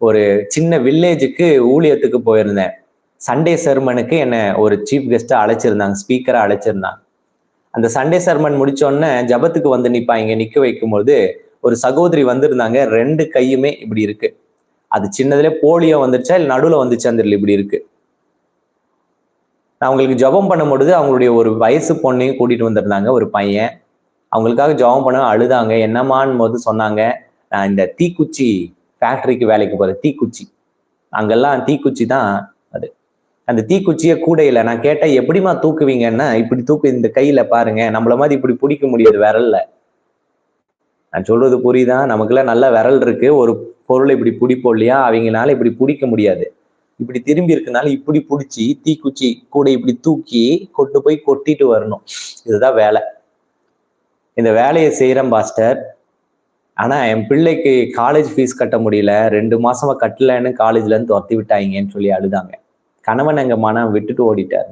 ஒரு சின்ன வில்லேஜுக்கு ஊழியத்துக்கு போயிருந்தேன். சண்டே சர்மனுக்கு என்ன ஒரு சீஃப் கெஸ்டா அழைச்சிருந்தாங்க, ஸ்பீக்கரா அழைச்சிருந்தாங்க. அந்த சண்டே சர்மன் முடிச்சோடனே ஜபத்துக்கு வந்து நிப்பாங்க. நிக்க வைக்கும்போது ஒரு சகோதரி வந்திருந்தாங்க. 2 கையுமே இப்படி இருக்கு. அது சின்னதுல போலியோ வந்துருச்சா இல்ல நடுவுல வந்துச்சான்னு தெரியல, இப்படி இருக்கு. நான் அவங்களுக்கு ஜபம் பண்ணும்பொழுது அவங்களுடைய ஒரு வயசு பொண்ணையும் கூட்டிட்டு வந்திருந்தாங்க, ஒரு பையன். அவங்களுக்காக ஜபம் பண்ண அழுதாங்க. என்னமான்னு போது சொன்னாங்க, நான் இந்த தீக்குச்சி ஃபேக்டரிக்கு வேலைக்கு போறேன். தீக்குச்சி அங்கெல்லாம் தீக்குச்சி தான் அது. அந்த தீக்குச்சியை கூடையில நான் கேட்டேன், எப்படிமா தூக்குவீங்கன்னா, இப்படி தூக்கு, இந்த கையில பாருங்க, நம்மள மாதிரி இப்படி பிடிக்க முடியாது விரல்ல. நான் சொல்றது புரியுதா? நமக்குள்ள நல்ல விரல் இருக்கு, ஒரு பொருளை இப்படி பிடிப்போம் இல்லையா, அவங்கனால இப்படி பிடிக்க முடியாது. இப்படி திரும்பி இருக்கனால இப்படி பிடிச்சி தீக்குச்சி கூட இப்படி தூக்கி கொண்டு போய் கொட்டிட்டு வரணும். இதுதான் வேலை. இந்த வேலையை செய்யறேன் பாஸ்டர். ஆனா என் பிள்ளைக்கு காலேஜ் ஃபீஸ் கட்ட முடியல, 2 மாசமா கட்டலன்னு காலேஜ்ல இருந்து துரத்தி விட்டாங்கன்னு சொல்லி அழுதாங்க. கணவன் எங்க மனம் விட்டுட்டு ஓடிட்டார்.